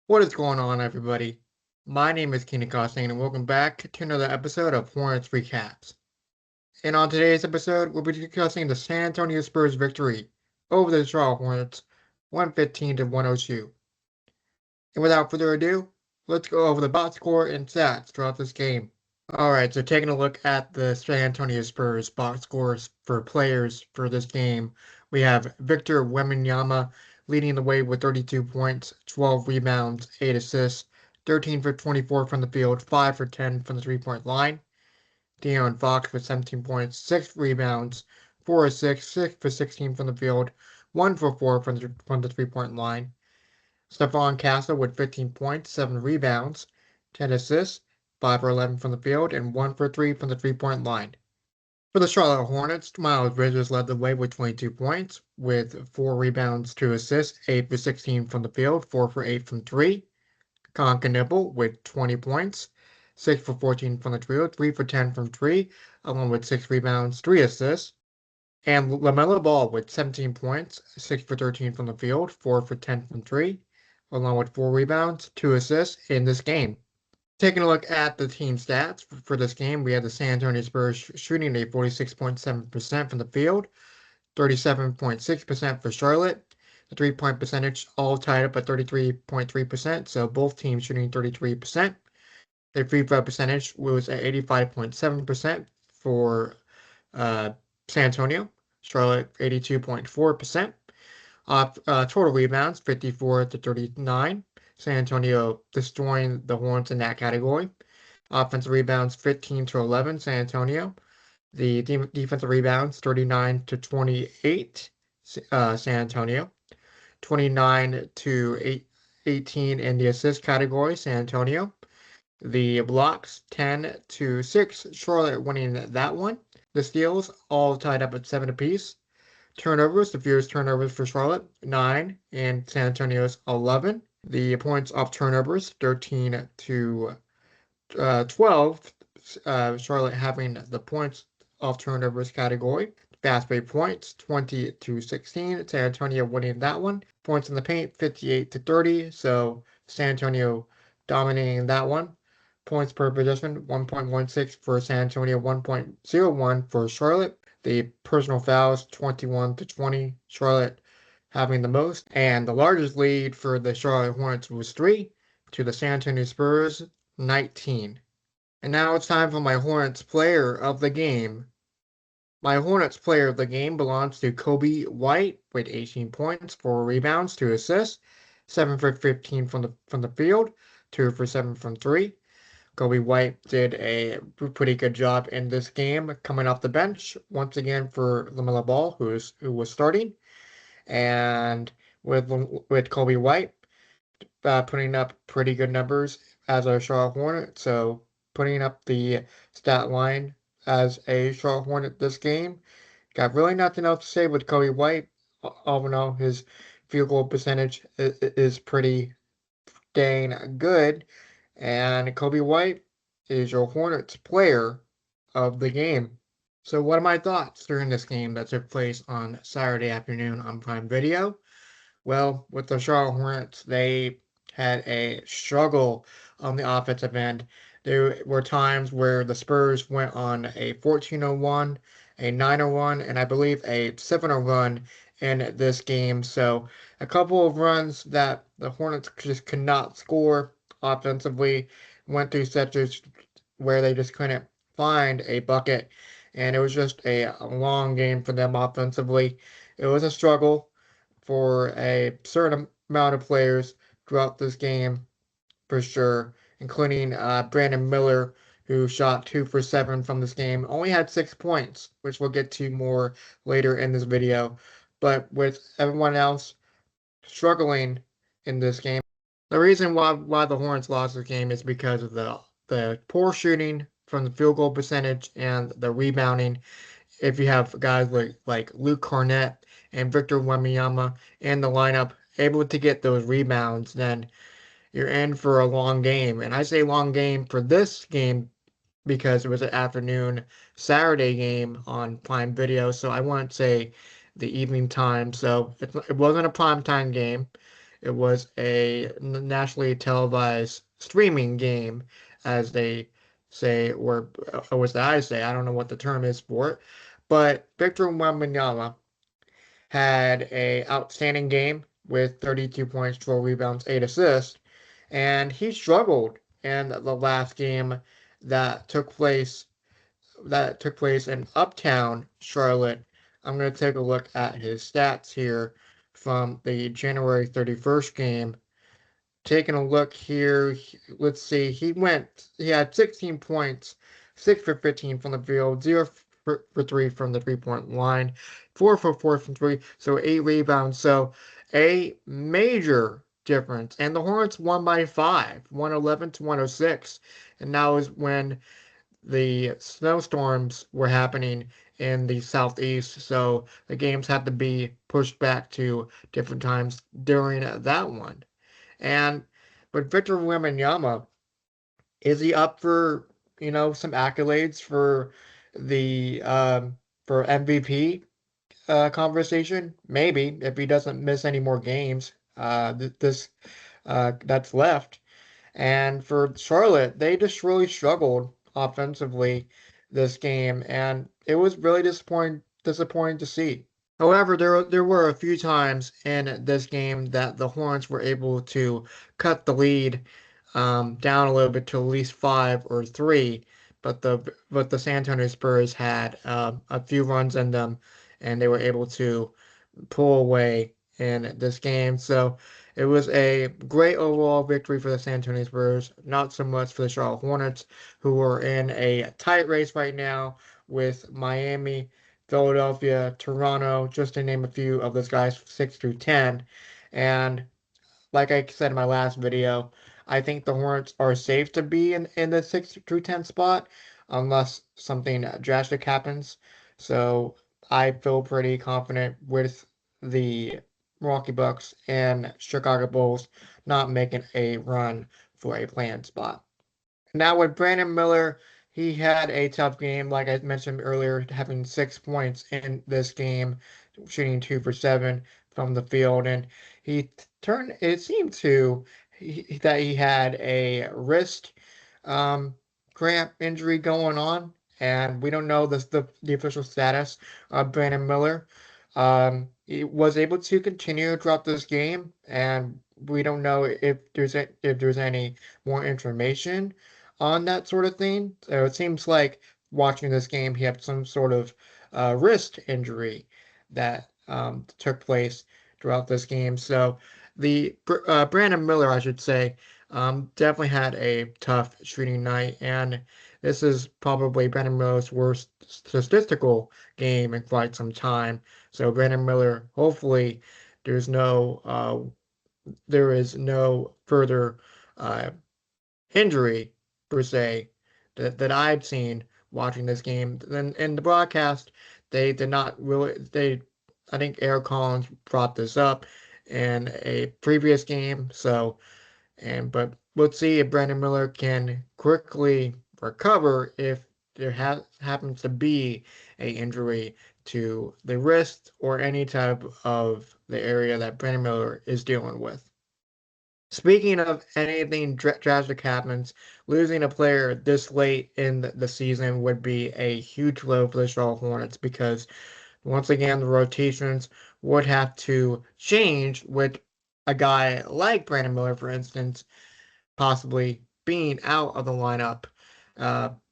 What is going on, everybody? My name is Keenan Costain, and welcome back to another episode of Hornets Recaps. And on today's episode, we'll be discussing the San Antonio Spurs victory over the Charlotte Hornets, 115 to 102. And without further ado, let's go over the box score and stats throughout this game. Alright, so taking a look at the San Antonio Spurs box scores for players for this game, we have Victor Wembanyama leading the way with 32 points, 12 rebounds, 8 assists, 13 for 24 from the field, 5 for 10 from the three-point line. De'Aaron Fox with 17 points, 6 rebounds, 4 assists, 6 for 16 from the field, 1 for 4 from the three-point line. Stephon Castle with 15 points, 7 rebounds, 10 assists, 5 for 11 from the field, and 1 for 3 from the three-point line. For the Charlotte Hornets, Miles Bridges led the way with 22 points, with 4 rebounds, 2 assists, 8 for 16 from the field, 4 for 8 from 3. Con Knipple with 20 points, 6 for 14 from the field, 3 for 10 from 3, along with 6 rebounds, 3 assists. And LaMelo Ball with 17 points, 6 for 13 from the field, 4 for 10 from 3, along with 4 rebounds, 2 assists in this game. Taking a look at the team stats for this game, we had the San Antonio Spurs shooting a 46.7% from the field, 37.6% for Charlotte. The three-point percentage all tied up at 33.3%, so both teams shooting 33%. The free throw percentage was at 85.7% for San Antonio. Charlotte 82.4%. Total rebounds 54 to 39. San Antonio destroying the Hornets in that category. Offensive rebounds 15 to 11. San Antonio. The defensive rebounds 39 to 28. San Antonio. 29 to 18 in the assist category. San Antonio. The blocks 10 to 6. Charlotte winning that one. The steals all tied up at 7 apiece. Turnovers, the fewest turnovers for Charlotte, 9, and San Antonio's 11. The points off turnovers, 13 to 12. Charlotte having the points off turnovers category. Fast break points, 20 to 16. San Antonio winning that one. Points in the paint, 58 to 30. So San Antonio dominating that one. Points per possession, 1.16 for San Antonio, 1.01 for Charlotte. The personal fouls, 21 to 20. Charlotte having the most. And the largest lead for the Charlotte Hornets was 3 to the San Antonio Spurs, 19. And now it's time for my Hornets player of the game. My Hornets player of the game belongs to Kobe White with 18 points, 4 rebounds, 2 assists, 7 for 15 from the field, 2 for 7 from 3. Kobe White did a pretty good job in this game, coming off the bench once again for LaMelo Ball, who was starting, and with Kobe White putting up pretty good numbers as a Charlotte Hornet. So putting up the stat line as a Charlotte Hornet this game. Got really nothing else to say with Kobe White. All in all, his field goal percentage is pretty dang good. And Kobe White is your Hornets player of the game. So what are my thoughts during this game that took place on Saturday afternoon on Prime Video? Well, with the Charlotte Hornets, they had a struggle on the offensive end. There were times where the Spurs went on a 14-01, a 9-01, and I believe a 7-0 run in this game. So a couple of runs that the Hornets just could not score offensively, went through stretches where they just couldn't find a bucket, and it was just a long game for them offensively. It was a struggle for a certain amount of players throughout this game for sure, including Brandon Miller, who shot 2 for 7 from this game, only had 6 points, which we'll get to more later in this video. But with everyone else struggling in this game, the reason why the Hornets lost this game is because of the poor shooting from the field goal percentage and the rebounding. If you have guys like Luke Cornett and Victor Wembanyama in the lineup able to get those rebounds, then you're in for a long game. And I say long game for this game because it was an afternoon Saturday game on Prime Video, so I wouldn't say the evening time. So it wasn't a prime time game. it was a nationally televised streaming game, as they say, or as I say. I don't know what the term is for it, but Victor Wembanyama had a outstanding game with 32 points, 12 rebounds, 8 assists, and he struggled in the last game that took place in Uptown Charlotte. I'm going to take a look at his stats here from the January 31st game. Taking a look here, let's see. He had 16 points, 6 for 15 from the field, 0 for 3 from the 3-point line, 4 for 4 from 3, so 8 rebounds. So a major difference. And the Hornets won by 5, 111 to 106. And that was when the snowstorms were happening in the southeast, so the games had to be pushed back to different times during that one. And but Victor Wembanyama, is he up for some accolades the for MVP conversation? Maybe if he doesn't miss any more games this that's left. And for Charlotte, they just really struggled offensively this game, and it was really disappointing to see. However, there were a few times in this game that the Hornets were able to cut the lead down a little bit to at least 5 or 3, but the San Antonio Spurs had a few runs in them, and they were able to pull away in this game. So it was a great overall victory for the San Antonio Spurs, not so much for the Charlotte Hornets, who are in a tight race right now with Miami, Philadelphia, Toronto, just to name a few of those guys, 6 through 10. And like I said in my last video, I think the Hornets are safe to be in the 6 through 10 spot unless something drastic happens. So I feel pretty confident with the Milwaukee Bucks and Chicago Bulls not making a run for a play-in spot. Now with Brandon Miller, he had a tough game, like I mentioned earlier, having 6 points in this game, shooting 2 for 7 from the field, and he turned. It seemed that he had a wrist um, cramp injury going on, and we don't know the official status of Brandon Miller. He was able to continue throughout this game, and we don't know if there's any more information on that sort of thing. So it seems like watching this game, he had some sort of wrist injury that took place throughout this game. So the Brandon Miller, I should say, definitely had a tough shooting night, and this is probably Brandon Miller's worst statistical game in quite some time. So Brandon Miller, hopefully, there's no there is no further uh, injury per se that I've seen watching this game. Then in the broadcast, they did not really. I think Eric Collins brought this up in a previous game. But let's see if Brandon Miller can quickly recover if there happens to be a injury to the wrist or any type of the area that Brandon Miller is dealing with. Speaking of anything drastic happens, losing a player this late in the season would be a huge blow for the Charlotte Hornets because once again the rotations would have to change with a guy like Brandon Miller, for instance, possibly being out of the lineup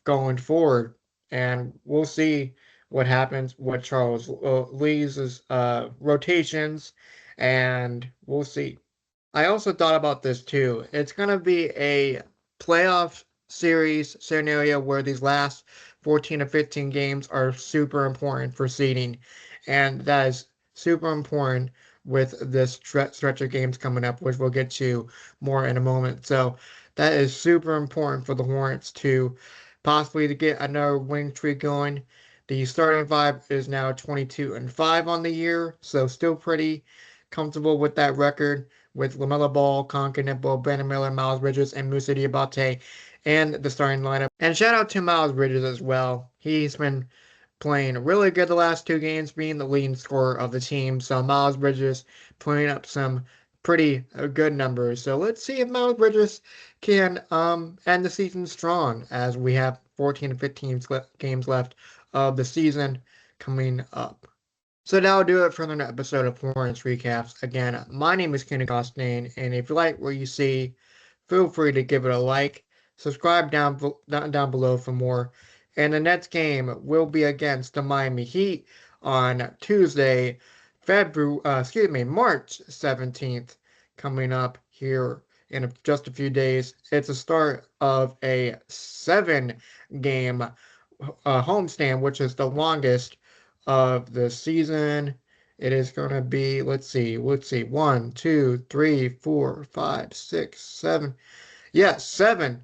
going forward. And we'll see what happens with Charles Lee's rotations, and we'll see. I also thought about this too. It's going to be a playoff series scenario where these last 14 to 15 games are super important for seeding. And that is super important with this stretch of games coming up, which we'll get to more in a moment. So that is super important for the Hornets to possibly to get another winning streak going. The starting five is now 22-5 on the year, so still pretty comfortable with that record with LaMelo Ball, Concanipo, Brandon Miller, Miles Bridges, and Moussa Diabate and the starting lineup. And shout out to Miles Bridges as well. He's been playing really good the last 2 games, being the leading scorer of the team. So Miles Bridges putting up some pretty good numbers. So let's see if Miles Bridges can end the season strong, as we have 14 to 15 games left of the season coming up. So that'll do it for another episode of Hornets Recaps. Again, my name is Keenan Costain, and if you like what you see, feel free to give it a like. Subscribe down below for more. And the next game will be against the Miami Heat on Tuesday, March 17th, coming up here in just a few days. It's the start of a 7-game homestand, which is the longest of the season. It is going to be, let's see, 7. Yes, 7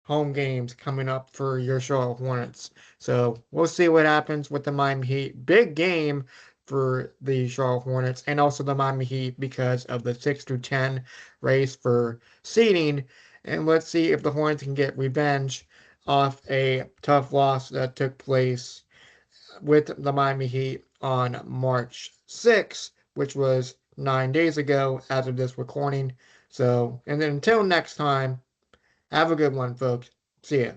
home games coming up for your Charlotte Hornets. So we'll see what happens with the Miami Heat. Big game for the Charlotte Hornets and also the Miami Heat because of the 6 through 10 race for seeding. And let's see if the Hornets can get revenge off a tough loss that took place with the Miami Heat on March 6th, which was 9 days ago as of this recording. So, and then until next time, have a good one, folks. See ya.